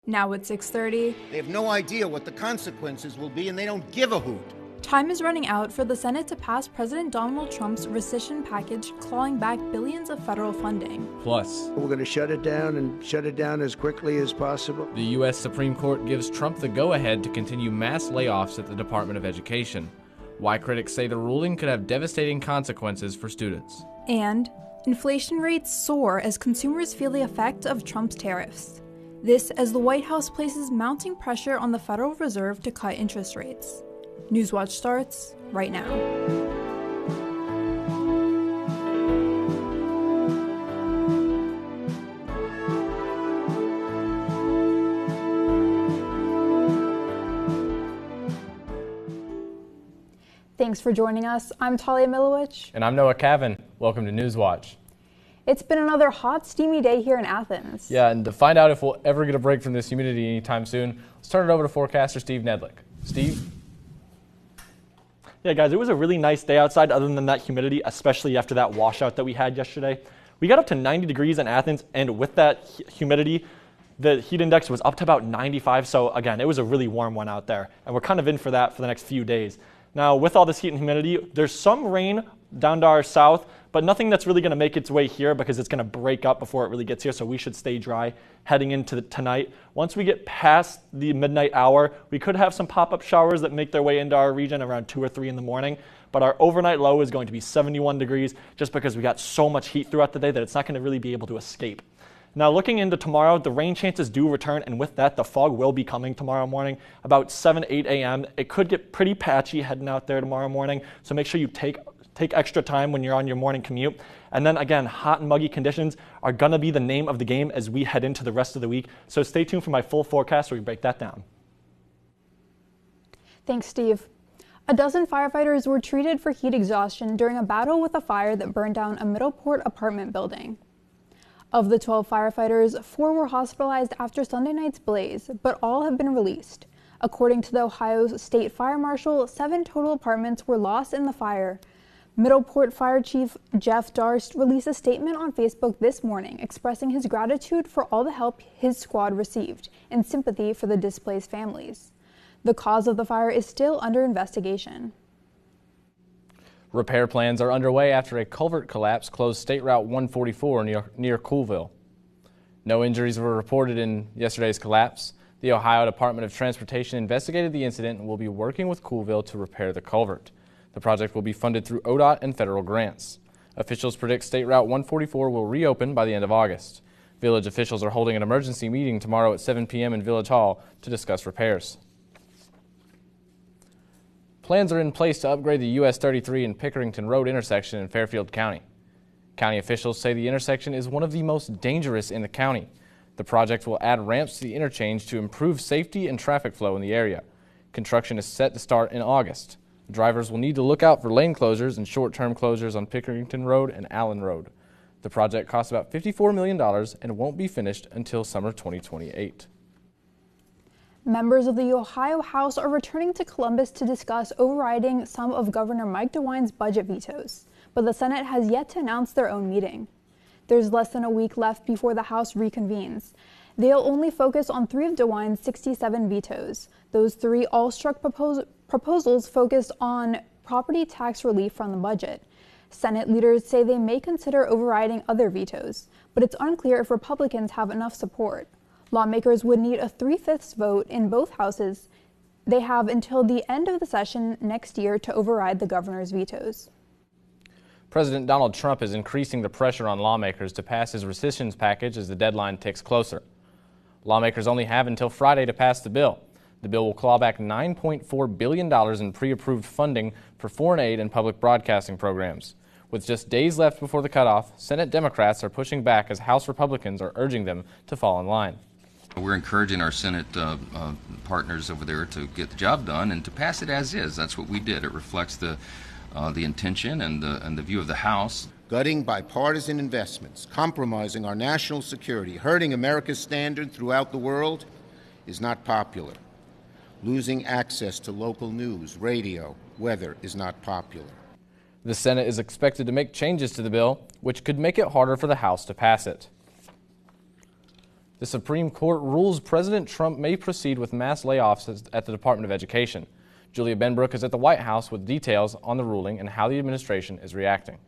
Now at 6:30. They have no idea what the consequences will be, and they don't give a hoot. Time is running out for the Senate to pass President Donald Trump's rescission package, clawing back billions of federal funding. Plus, we're going to shut it down and shut it down as quickly as possible. The U.S. Supreme Court gives Trump the go-ahead to continue mass layoffs at the Department of Education. Why critics say the ruling could have devastating consequences for students. And inflation rates soar as consumers feel the effect of Trump's tariffs. This as the White House places mounting pressure on the Federal Reserve to cut interest rates. Newswatch starts right now. Thanks for joining us. I'm Talia Milowich. And I'm Noah Cavan. Welcome to Newswatch. It's been another hot, steamy day here in Athens. Yeah, and to find out if we'll ever get a break from this humidity anytime soon, let's turn it over to forecaster Steve Nedlick. Steve? Yeah, guys, it was a really nice day outside other than that humidity, especially after that washout that we had yesterday. We got up to 90 degrees in Athens, and with that humidity, the heat index was up to about 95. So again, it was a really warm one out there, and we're kind of in for that for the next few days. Now, with all this heat and humidity, there's some rain down to our south, but nothing that's really going to make its way here because it's going to break up before it really gets here, so we should stay dry heading into tonight. Once we get past the midnight hour, we could have some pop-up showers that make their way into our region around 2 or 3 in the morning, but our overnight low is going to be 71 degrees just because we got so much heat throughout the day that it's not going to really be able to escape. Now, looking into tomorrow, the rain chances do return, and with that, the fog will be coming tomorrow morning about 7, 8 a.m. It could get pretty patchy heading out there tomorrow morning, so make sure you take extra time when you're on your morning commute. And then again, hot and muggy conditions are going to be the name of the game as we head into the rest of the week. So stay tuned for my full forecast where we break that down. Thanks, Steve. A dozen firefighters were treated for heat exhaustion during a battle with a fire that burned down a Middleport apartment building. Of the 12 firefighters, 4 were hospitalized after Sunday night's blaze, but all have been released. According to the Ohio State Fire Marshal, 7 total apartments were lost in the fire. Middleport Fire Chief Jeff Darst released a statement on Facebook this morning expressing his gratitude for all the help his squad received and sympathy for the displaced families. The cause of the fire is still under investigation. Repair plans are underway after a culvert collapse closed State Route 144 near Coolville. No injuries were reported in yesterday's collapse. The Ohio Department of Transportation investigated the incident and will be working with Coolville to repair the culvert. The project will be funded through ODOT and federal grants. Officials predict State Route 144 will reopen by the end of August. Village officials are holding an emergency meeting tomorrow at 7 p.m. in Village Hall to discuss repairs. Plans are in place to upgrade the US 33 and Pickerington Road intersection in Fairfield County. County officials say the intersection is one of the most dangerous in the county. The project will add ramps to the interchange to improve safety and traffic flow in the area. Construction is set to start in August. Drivers will need to look out for lane closures and short-term closures on Pickerington Road and Allen Road. The project costs about $54 million and won't be finished until summer 2028. Members of the Ohio House are returning to Columbus to discuss overriding some of Governor Mike DeWine's budget vetoes, but the Senate has yet to announce their own meeting. There's less than a week left before the House reconvenes. They'll only focus on 3 of DeWine's 67 vetoes. Those 3 all struck proposals focused on property tax relief from the budget. Senate leaders say they may consider overriding other vetoes, but it's unclear if Republicans have enough support. Lawmakers would need a 3/5 vote in both houses. They have until the end of the session next year to override the governor's vetoes. President Donald Trump is increasing the pressure on lawmakers to pass his rescission package as the deadline ticks closer. Lawmakers only have until Friday to pass the bill. The bill will claw back $9.4 billion in pre-approved funding for foreign aid and public broadcasting programs. With just days left before the cutoff, Senate Democrats are pushing back as House Republicans are urging them to fall in line. We're encouraging our Senate partners over there to get the job done and to pass it as is. That's what we did. It reflects the intention and the view of the House. Gutting bipartisan investments, compromising our national security, hurting America's standard throughout the world is not popular. Losing access to local news, radio, weather is not popular. The Senate is expected to make changes to the bill, which could make it harder for the House to pass it. The Supreme Court rules President Trump may proceed with mass layoffs at the Department of Education. Julia Benbrook is at the White House with details on the ruling and how the administration is reacting.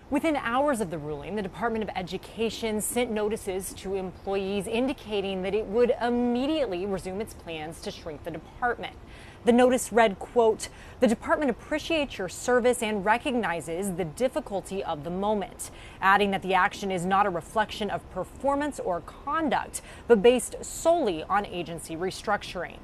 Within hours of the ruling, the Department of Education sent notices to employees indicating that it would immediately resume its plans to shrink the department. The notice read, quote, "The department appreciates your service and recognizes the difficulty of the moment," adding that the action is not a reflection of performance or conduct, but based solely on agency restructuring.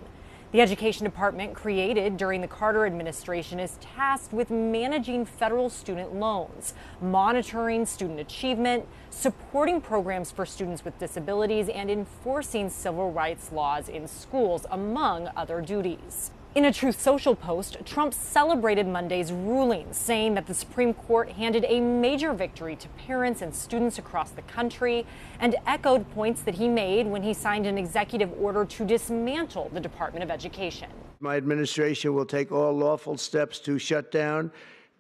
The Education Department, created during the Carter administration, is tasked with managing federal student loans, monitoring student achievement, supporting programs for students with disabilities, and enforcing civil rights laws in schools, among other duties. In a Truth Social post, Trump celebrated Monday's ruling, saying that the Supreme Court handed a major victory to parents and students across the country, and echoed points that he made when he signed an executive order to dismantle the Department of Education. My administration will take all lawful steps to shut down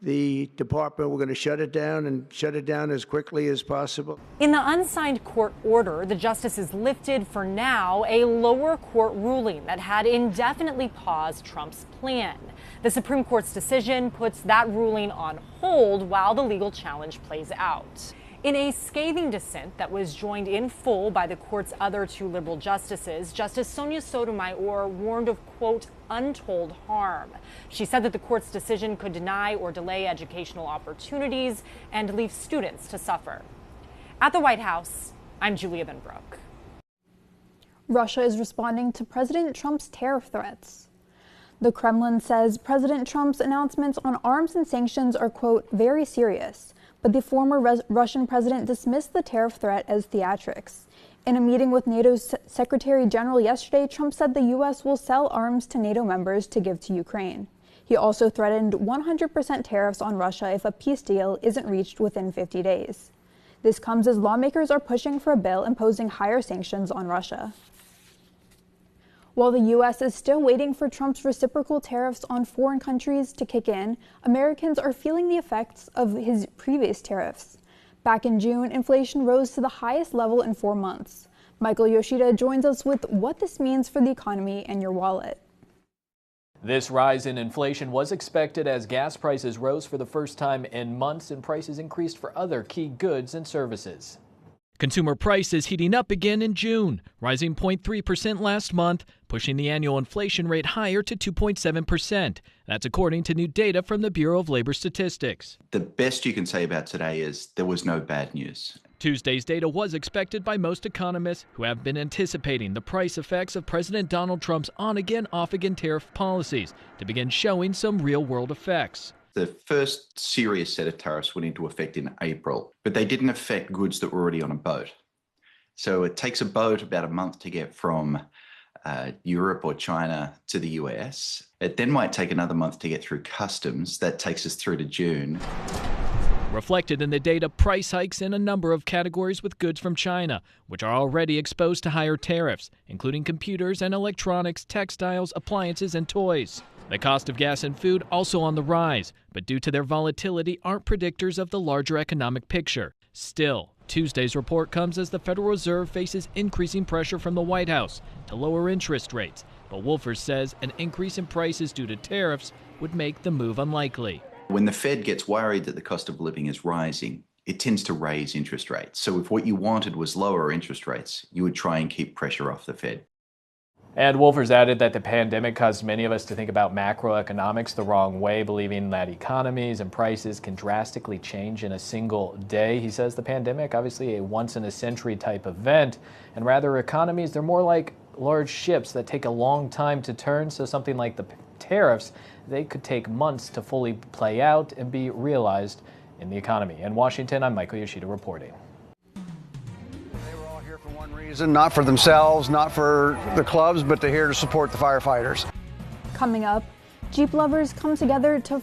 the department. We're going to shut it down and shut it down as quickly as possible. In the unsigned court order, the justices lifted for now a lower court ruling that had indefinitely paused Trump's plan. The Supreme Court's decision puts that ruling on hold while the legal challenge plays out. In a scathing dissent that was joined in full by the court's other two liberal justices, Justice Sonia Sotomayor warned of, quote, untold harm. She said that the court's decision could deny or delay educational opportunities and leave students to suffer. At the White House, I'm Julia Benbrook. Russia is responding to President Trump's tariff threats. The Kremlin says President Trump's announcements on arms and sanctions are, quote, very serious. But the former Russian president dismissed the tariff threat as theatrics. In a meeting with NATO's Secretary General yesterday, Trump said the U.S. will sell arms to NATO members to give to Ukraine. He also threatened 100% tariffs on Russia if a peace deal isn't reached within 50 days. This comes as lawmakers are pushing for a bill imposing higher sanctions on Russia. While the U.S. is still waiting for Trump's reciprocal tariffs on foreign countries to kick in, Americans are feeling the effects of his previous tariffs. Back in June, inflation rose to the highest level in 4 months. Michael Yoshida joins us with what this means for the economy and your wallet. This rise in inflation was expected as gas prices rose for the first time in months and prices increased for other key goods and services. Consumer prices heating up again in June, rising 0.3% last month, pushing the annual inflation rate higher to 2.7%. That's according to new data from the Bureau of Labor Statistics. The best you can say about today is there was no bad news. Tuesday's data was expected by most economists who have been anticipating the price effects of President Donald Trump's on-again, off-again tariff policies to begin showing some real-world effects. The first serious set of tariffs went into effect in April, but they didn't affect goods that were already on a boat. So it takes a boat about a month to get from Europe or China to the US. It then might take another month to get through customs. That takes us through to June. Reflected in the data, price hikes in a number of categories with goods from China, which are already exposed to higher tariffs, including computers and electronics, textiles, appliances, and toys. The cost of gas and food also on the rise, but due to their volatility aren't predictors of the larger economic picture. Still, Tuesday's report comes as the Federal Reserve faces increasing pressure from the White House to lower interest rates, but Wolfers says an increase in prices due to tariffs would make the move unlikely. When the Fed gets worried that the cost of living is rising, it tends to raise interest rates. So if what you wanted was lower interest rates, you would try and keep pressure off the Fed. And Wolfers added that the pandemic caused many of us to think about macroeconomics the wrong way, believing that economies and prices can drastically change in a single day. He says the pandemic, obviously a once-in-a-century type event, and rather economies, they're more like large ships that take a long time to turn, so something like the tariffs, they could take months to fully play out and be realized in the economy. In Washington, I'm Michael Yoshida reporting. Not for themselves, not for the clubs, but they're here to support the firefighters. Coming up, Jeep lovers come together to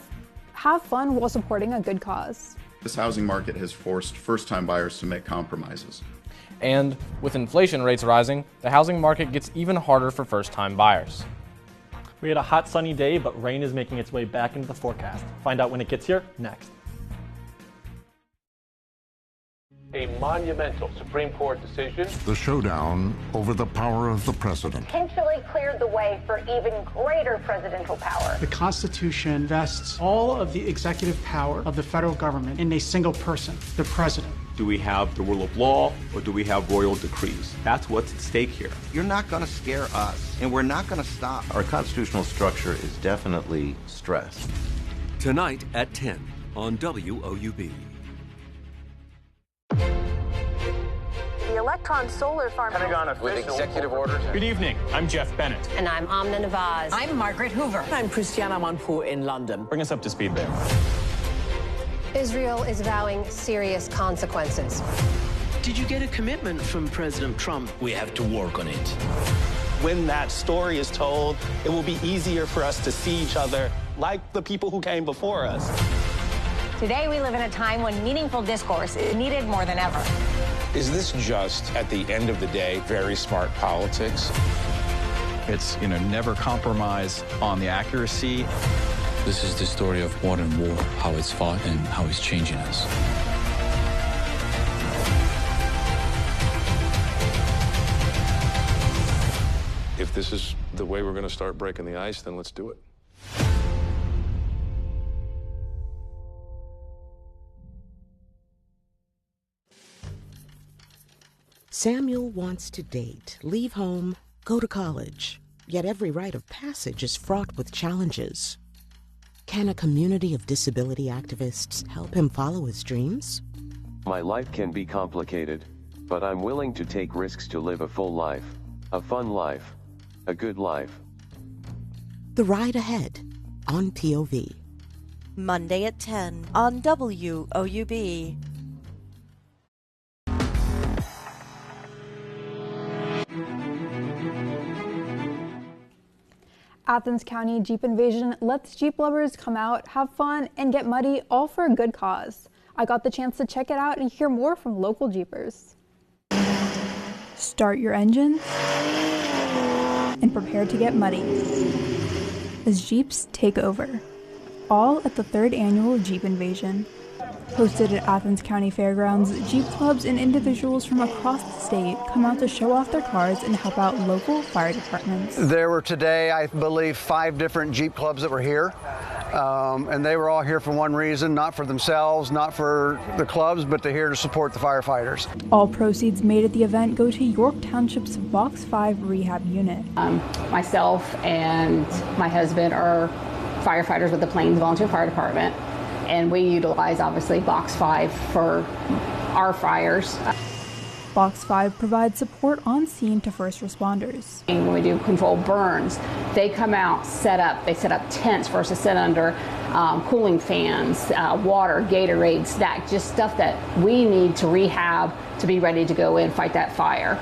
have fun while supporting a good cause. This housing market has forced first-time buyers to make compromises. And with inflation rates rising, the housing market gets even harder for first-time buyers. We had a hot sunny day, but rain is making its way back into the forecast. Find out when it gets here next. a monumental Supreme Court decision. The showdown over the power of the president. Potentially cleared the way for even greater presidential power. The Constitution vests all of the executive power of the federal government in a single person, the president. Do we have the rule of law or do we have royal decrees? That's what's at stake here. You're not going to scare us, and we're not going to stop. Our constitutional structure is definitely stressed. Tonight at 10 on WOUB. The Electron Solar Farm. Pentagon official. With executive orders. Good evening. I'm Jeff Bennett. And I'm Amna Nawaz. I'm Margaret Hoover. I'm Christiana Manpour in London. Bring us up to speed there. Israel is vowing serious consequences. Did you get a commitment from President Trump? We have to work on it. When that story is told, it will be easier for us to see each other like the people who came before us. Today we live in a time when meaningful discourse is needed more than ever. Is this just, at the end of the day, very smart politics? It's, never compromise on the accuracy. This is the story of modern war, how it's fought and how it's changing us. If this is the way we're going to start breaking the ice, then let's do it. Samuel wants to date, leave home, go to college. Yet every rite of passage is fraught with challenges. Can a community of disability activists help him follow his dreams? My life can be complicated, but I'm willing to take risks to live a full life, a fun life, a good life. The Ride Ahead on POV. Monday at 10 on WOUB. Athens County Jeep Invasion lets Jeep lovers come out, have fun, and get muddy, all for a good cause. I got the chance to check it out and hear more from local Jeepers. Start your engines and prepare to get muddy as Jeeps take over. All at the 3rd annual Jeep Invasion. Hosted at Athens County Fairgrounds, Jeep clubs and individuals from across the state come out to show off their cars and help out local fire departments. There were today, I believe, 5 different Jeep clubs that were here. And they were all here for one reason, not for themselves, not for the clubs, but they're here to support the firefighters. All proceeds made at the event go to York Township's Box 5 rehab unit. Myself and my husband are firefighters with the Plains Volunteer Fire Department, and we utilize, obviously, Box 5 for our fires. Box 5 provides support on scene to first responders. And when we do controlled burns, they come out, they set up tents for us to sit under, cooling fans, water, Gatorade, snack, just stuff that we need to rehab to be ready to go in and fight that fire.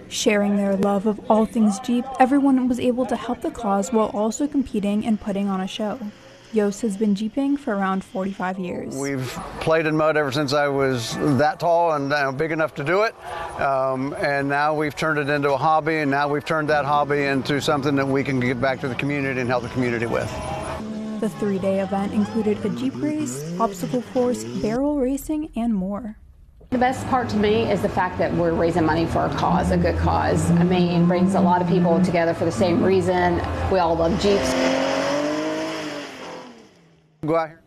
Sharing their love of all things Jeep, everyone was able to help the cause while also competing and putting on a show. Yost has been Jeeping for around 45 years. We've played in mud ever since I was that tall and big enough to do it. And now we've turned it into a hobby, and now we've turned that hobby into something that we can get back to the community and help the community with. The 3-day event included a Jeep race, obstacle course, barrel racing, and more. The best part to me is the fact that we're raising money for a cause, a good cause. I mean, brings a lot of people together for the same reason. We all love Jeeps. Go out here.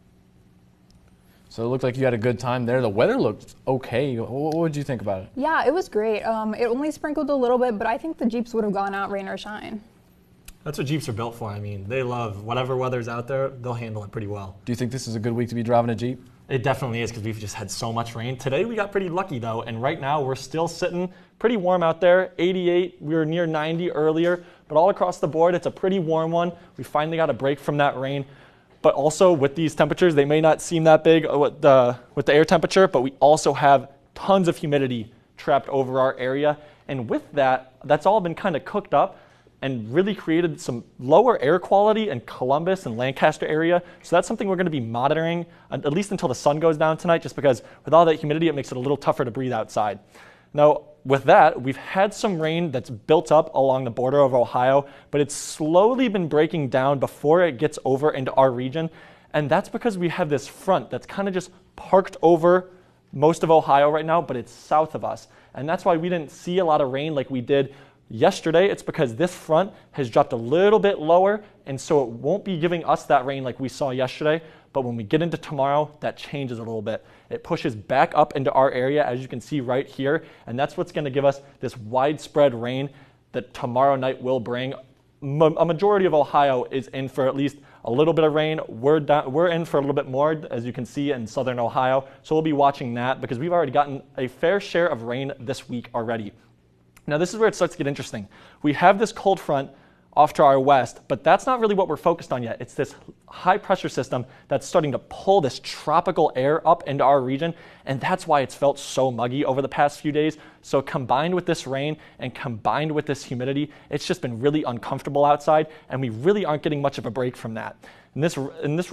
So it looked like you had a good time there. The weather looked okay. What did you think about it? Yeah, it was great. It only sprinkled a little bit, but I think the Jeeps would have gone out rain or shine. That's what Jeeps are built for. I mean, they love whatever weather's out there, they'll handle it pretty well. Do you think this is a good week to be driving a Jeep? It definitely is, because we've just had so much rain. Today we got pretty lucky though, and right now we're still sitting pretty warm out there. 88, we were near 90 earlier, but all across the board it's a pretty warm one. We finally got a break from that rain. But also with these temperatures, they may not seem that big with the air temperature, but we also have tons of humidity trapped over our area. And with that, that's all been kind of cooked up and really created some lower air quality in Columbus and Lancaster area. So that's something we're going to be monitoring at least until the sun goes down tonight, just because with all that humidity, it makes it a little tougher to breathe outside. Now, with that, we've had some rain that's built up along the border of Ohio, but it's slowly been breaking down before it gets over into our region. And that's because we have this front that's kind of just parked over most of Ohio right now, but it's south of us. And that's why we didn't see a lot of rain like we did yesterday. It's because this front has dropped a little bit lower, and so it won't be giving us that rain like we saw yesterday. But when we get into tomorrow, that changes a little bit. It pushes back up into our area, as you can see right here, and that's what's going to give us this widespread rain that tomorrow night will bring. A majority of Ohio is in for at least a little bit of rain. We're in for a little bit more, as you can see, in southern Ohio. So we'll be watching that because we've already gotten a fair share of rain this week already. Now this is where it starts to get interesting. We have this cold front off to our west, but that's not really what we're focused on yet. It's this high pressure system that's starting to pull this tropical air up into our region, and that's why it's felt so muggy over the past few days. So combined with this rain and combined with this humidity, it's just been really uncomfortable outside, and we really aren't getting much of a break from that. And this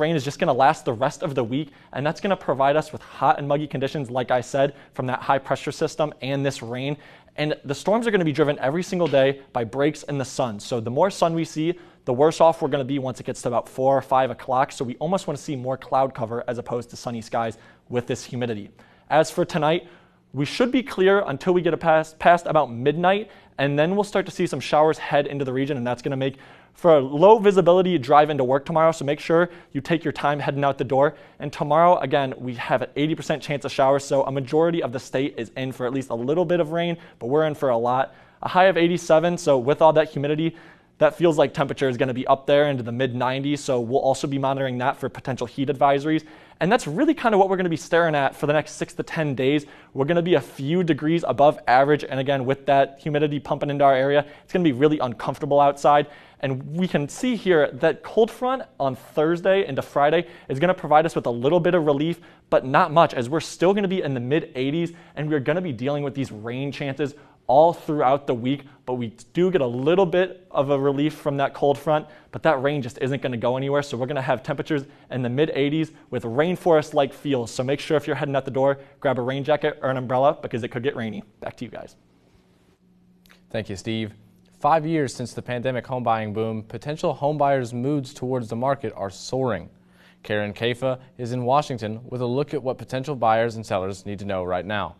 rain is just going to last the rest of the week, and that's going to provide us with hot and muggy conditions, like I said, from that high pressure system and this rain. And the storms are going to be driven every single day by breaks in the sun. So the more sun we see, the worse off we're going to be once it gets to about 4 or 5 o'clock. So we almost want to see more cloud cover as opposed to sunny skies with this humidity. As for tonight, we should be clear until we get past about midnight, and then we'll start to see some showers head into the region, and that's going to make for a low visibility drive into work tomorrow. So make sure you take your time heading out the door. And tomorrow, again, we have an 80% chance of showers. So a majority of the state is in for at least a little bit of rain, but we're in for a lot. A high of 87. So with all that humidity, that feels like temperature is going to be up there into the mid 90s. So we'll also be monitoring that for potential heat advisories. And that's really kind of what we're going to be staring at for the next 6 to 10 days. We're going to be a few degrees above average. And again, with that humidity pumping into our area, it's going to be really uncomfortable outside. And we can see here that cold front on Thursday into Friday is going to provide us with a little bit of relief, but not much, as we're still going to be in the mid 80s, and we're going to be dealing with these rain chances all throughout the week. But we do get a little bit of a relief from that cold front, but that rain just isn't going to go anywhere. So we're going to have temperatures in the mid 80s with rainforest-like feels. So make sure if you're heading out the door, grab a rain jacket or an umbrella because it could get rainy. Back to you guys. Thank you, Steve. 5 years since the pandemic home buying boom, potential home buyers' moods towards the market are soaring. Karen Kafa is in Washington with a look at what potential buyers and sellers need to know right now.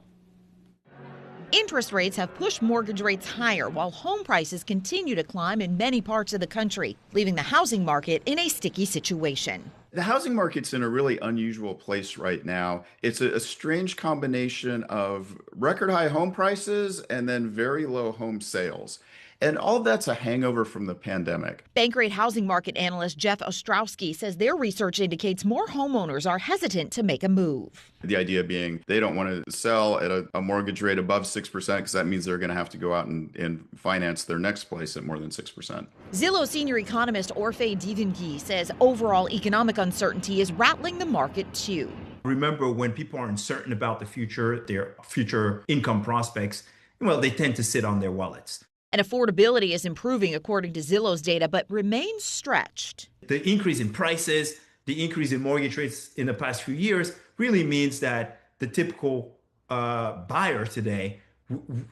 Interest rates have pushed mortgage rates higher while home prices continue to climb in many parts of the country, leaving the housing market in a sticky situation. The housing market's in a really unusual place right now. It's a strange combination of record high home prices and then very low home sales. And all of that's a hangover from the pandemic. Bankrate housing market analyst Jeff Ostrowski says their research indicates more homeowners are hesitant to make a move. The idea being they don't want to sell at a mortgage rate above 6% because that means they're going to have to go out and finance their next place at more than 6%. Zillow senior economist Orphe Divingi says overall economic uncertainty is rattling the market too. Remember, when people are uncertain about the future, their future income prospects, well, they tend to sit on their wallets. And affordability is improving according to Zillow's data, but remains stretched. The increase in prices, the increase in mortgage rates in the past few years really means that the typical buyer today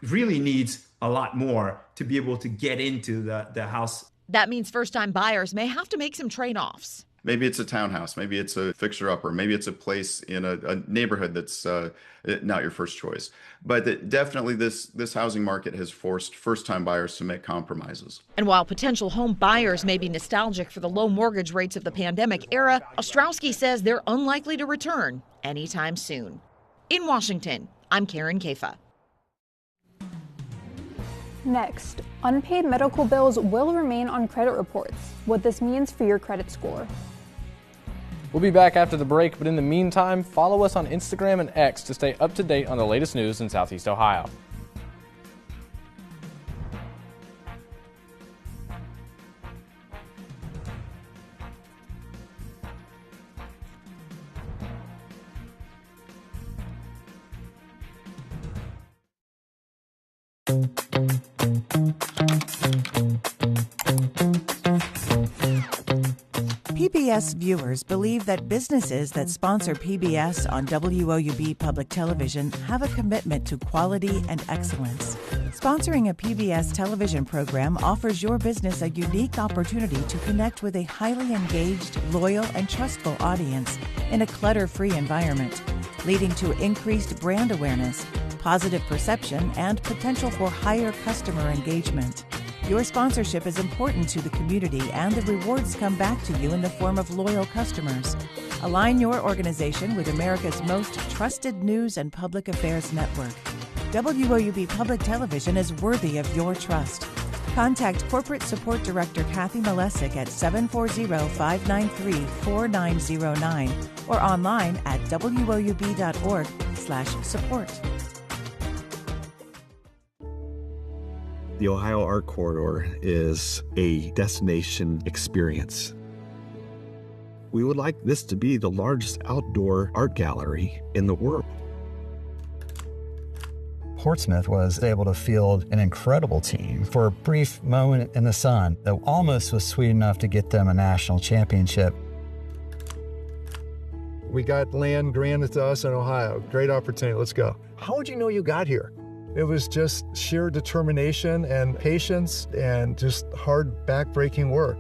really needs a lot more to be able to get into the house. That means first-time buyers may have to make some trade-offs. Maybe it's a townhouse, maybe it's a fixer-upper, maybe it's a place in a neighborhood that's not your first choice. But definitely this housing market has forced first-time buyers to make compromises. And while potential home buyers may be nostalgic for the low mortgage rates of the pandemic era, Ostrowski says they're unlikely to return anytime soon. In Washington, I'm Karen Kafa. Next, unpaid medical bills will remain on credit reports. What this means for your credit score. We'll be back after the break, but in the meantime, follow us on Instagram and X to stay up to date on the latest news in Southeast Ohio. PBS viewers believe that businesses that sponsor PBS on WOUB Public Television have a commitment to quality and excellence. Sponsoring a PBS television program offers your business a unique opportunity to connect with a highly engaged, loyal, and trustful audience in a clutter-free environment. leading to increased brand awareness, positive perception, and potential for higher customer engagement. Your sponsorship is important to the community, and the rewards come back to you in the form of loyal customers. Align your organization with America's most trusted news and public affairs network. WOUB Public Television is worthy of your trust. Contact Corporate Support Director Kathy Malesic at 740-593-4909 or online at woub.org/support. The Ohio Art Corridor is a destination experience. We would like this to be the largest outdoor art gallery in the world. Portsmouth was able to field an incredible team for a brief moment in the sun that almost was sweet enough to get them a national championship. We got land granted to us in Ohio. Great opportunity. Let's go. How would you know you got here? It was just sheer determination and patience and just hard, back-breaking work.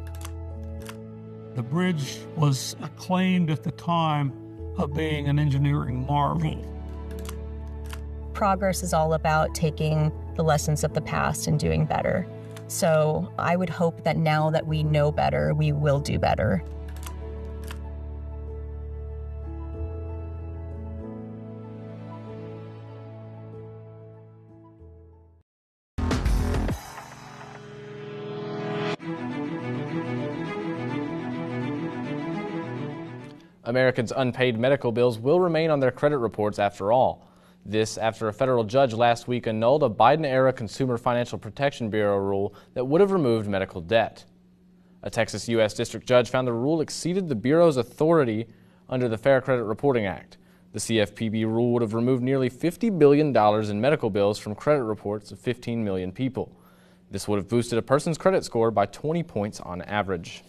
The bridge was acclaimed at the time of being an engineering marvel. Progress is all about taking the lessons of the past and doing better. So I would hope that now that we know better, we will do better. Americans' unpaid medical bills will remain on their credit reports after all. This after a federal judge last week annulled a Biden-era Consumer Financial Protection Bureau rule that would have removed medical debt. A Texas U.S. District Judge found the rule exceeded the Bureau's authority under the Fair Credit Reporting Act. The CFPB rule would have removed nearly $50 billion in medical bills from credit reports of 15 million people. This would have boosted a person's credit score by 20 points on average.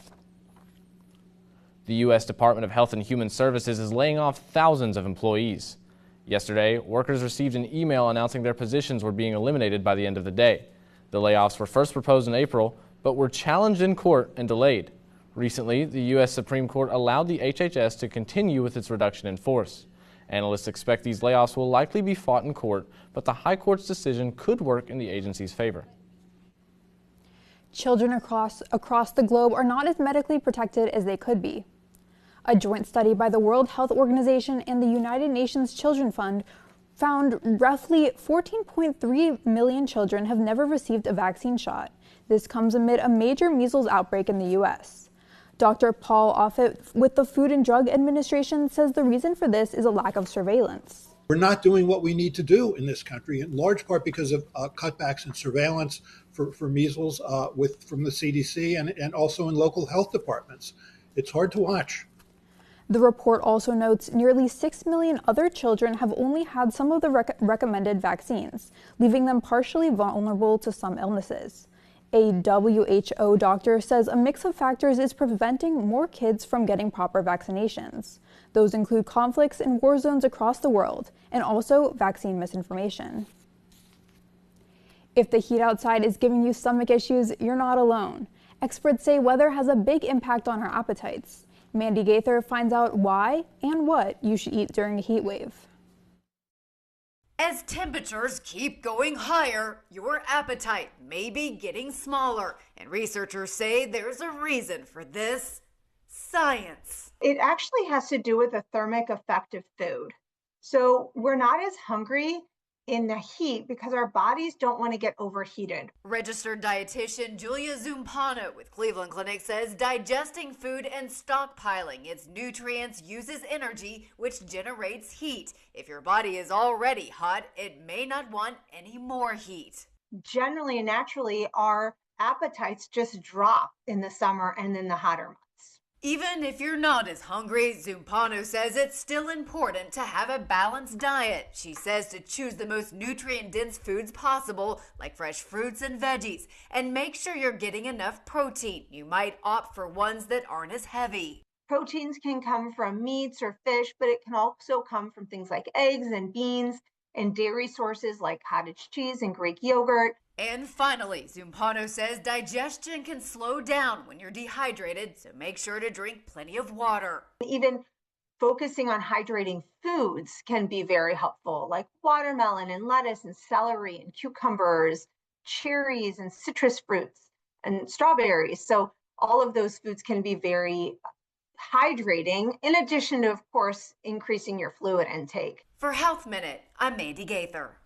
The U.S. Department of Health and Human Services is laying off thousands of employees. Yesterday, workers received an email announcing their positions were being eliminated by the end of the day. The layoffs were first proposed in April, but were challenged in court and delayed. Recently, the U.S. Supreme Court allowed the HHS to continue with its reduction in force. Analysts expect these layoffs will likely be fought in court, but the High Court's decision could work in the agency's favor. Children across the globe are not as medically protected as they could be. A joint study by the World Health Organization and the United Nations Children Fund found roughly 14.3 million children have never received a vaccine shot. This comes amid a major measles outbreak in the U.S. Dr. Paul Offit with the Food and Drug Administration says the reason for this is a lack of surveillance. We're not doing what we need to do in this country, in large part because of cutbacks in surveillance for measles from the CDC and also in local health departments. It's hard to watch. The report also notes nearly 6 million other children have only had some of the recommended vaccines, leaving them partially vulnerable to some illnesses. A WHO doctor says a mix of factors is preventing more kids from getting proper vaccinations. Those include conflicts in war zones across the world and also vaccine misinformation. If the heat outside is giving you stomach issues, you're not alone. Experts say weather has a big impact on our appetites. Mandy Gaither finds out why and what you should eat during a heat wave. As temperatures keep going higher, your appetite may be getting smaller, and researchers say there's a reason for this. Science. It actually has to do with the thermic effect of food. So we're not as hungry in the heat because our bodies don't want to get overheated. Registered dietitian Julia Zumpano with Cleveland Clinic says digesting food and stockpiling its nutrients uses energy, which generates heat. If your body is already hot, it may not want any more heat. Generally and naturally, our appetites just drop in the summer and in the hotter months. Even if you're not as hungry, Zumpano says it's still important to have a balanced diet. She says to choose the most nutrient-dense foods possible, like fresh fruits and veggies, and make sure you're getting enough protein. You might opt for ones that aren't as heavy. Proteins can come from meats or fish, but it can also come from things like eggs and beans and dairy sources like cottage cheese and Greek yogurt. And finally, Zumpano says digestion can slow down when you're dehydrated, so make sure to drink plenty of water. Even focusing on hydrating foods can be very helpful, like watermelon and lettuce and celery and cucumbers, cherries and citrus fruits and strawberries. So all of those foods can be very hydrating, in addition to, of course, increasing your fluid intake. For Health Minute, I'm Mandy Gaither.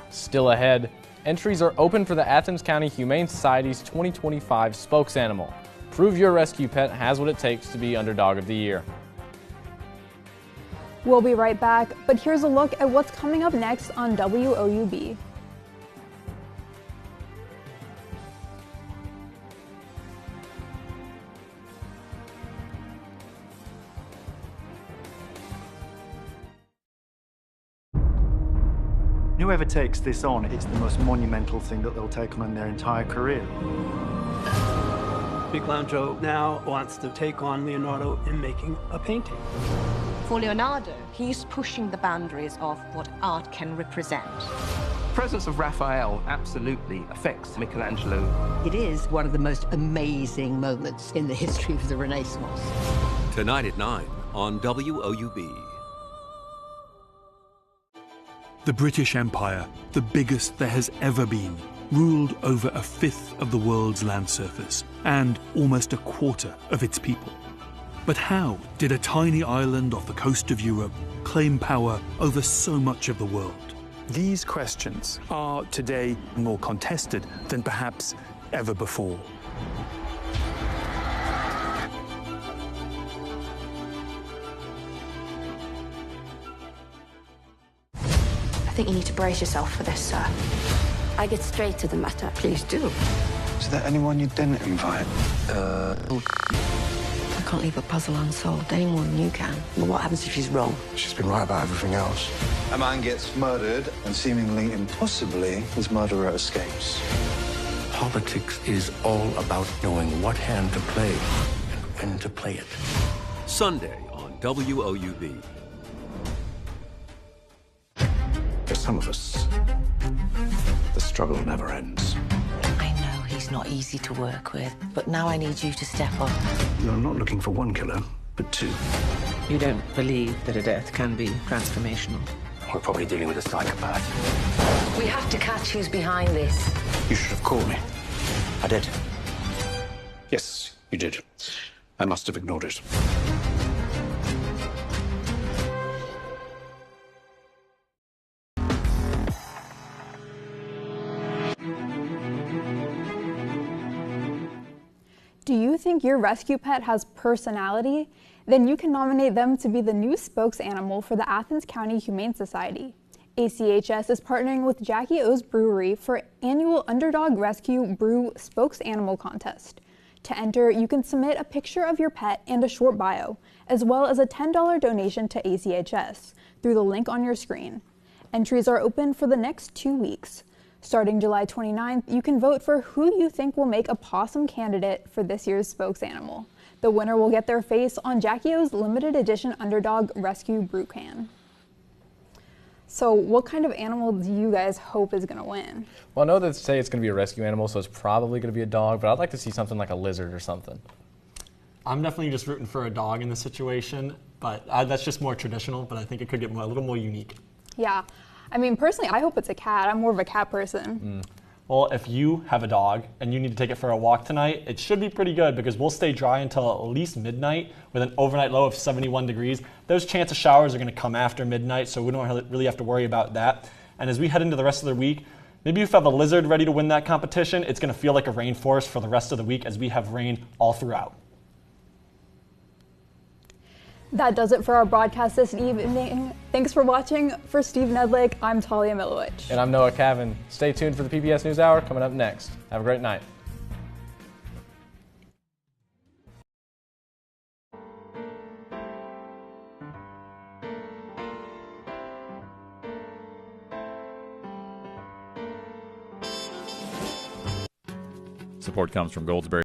Still ahead, entries are open for the Athens County Humane Society's 2025 Spokes Animal. Prove your rescue pet has what it takes to be Underdog of the Year. We'll be right back, but here's a look at what's coming up next on WOUB. Whoever takes this on, it's the most monumental thing that they'll take on in their entire career. Michelangelo now wants to take on Leonardo in making a painting. For Leonardo, he's pushing the boundaries of what art can represent. The presence of Raphael absolutely affects Michelangelo. It is one of the most amazing moments in the history of the Renaissance. Tonight at 9 on WOUB. The British Empire, the biggest there has ever been, ruled over a fifth of the world's land surface and almost a quarter of its people. But how did a tiny island off the coast of Europe claim power over so much of the world? These questions are today more contested than perhaps ever before. I think you need to brace yourself for this, sir. I get straight to the matter. Please do. Is there anyone you didn't invite? I can't leave a puzzle unsolved any more than you can. But what happens if she's wrong? She's been right about everything else. A man gets murdered, and seemingly impossibly, his murderer escapes. Politics is all about knowing what hand to play and when to play it. Sunday on WOUB. For some of us, the struggle never ends. I know he's not easy to work with, but now I need you to step up. You're not looking for one killer, but two. You don't believe that a death can be transformational? We're probably dealing with a psychopath. We have to catch who's behind this. You should have called me. I did. Yes, you did. I must have ignored it. Do you think your rescue pet has personality? Then you can nominate them to be the new spokes animal for the Athens County Humane Society. ACHS is partnering with Jackie O's Brewery for annual Underdog Rescue Brew Spokes Animal Contest. To enter, you can submit a picture of your pet and a short bio, as well as a $10 donation to ACHS through the link on your screen. Entries are open for the next 2 weeks. Starting July 29th, you can vote for who you think will make a possum candidate for this year's spokes animal. The winner will get their face on Jackie O's limited edition Underdog Rescue Brew Can. So what kind of animal do you guys hope is going to win? Well, I know that say it's going to be a rescue animal, so it's probably going to be a dog, but I'd like to see something like a lizard or something. I'm definitely just rooting for a dog in this situation, but that's just more traditional, but I think it could get a little more unique. Yeah. I mean, personally, I hope it's a cat. I'm more of a cat person. Well, if you have a dog and you need to take it for a walk tonight, it should be pretty good because we'll stay dry until at least midnight with an overnight low of 71 degrees. Those chance of showers are going to come after midnight, so we don't really have to worry about that. And as we head into the rest of the week, maybe if you have a lizard ready to win that competition, it's going to feel like a rainforest for the rest of the week as we have rain all throughout. That does it for our broadcast this evening. Thanks for watching. For Steve Nedlick, I'm Talia Milowich. And I'm Noah Cavan. Stay tuned for the PBS NewsHour coming up next. Have a great night. Support comes from Goldsberry.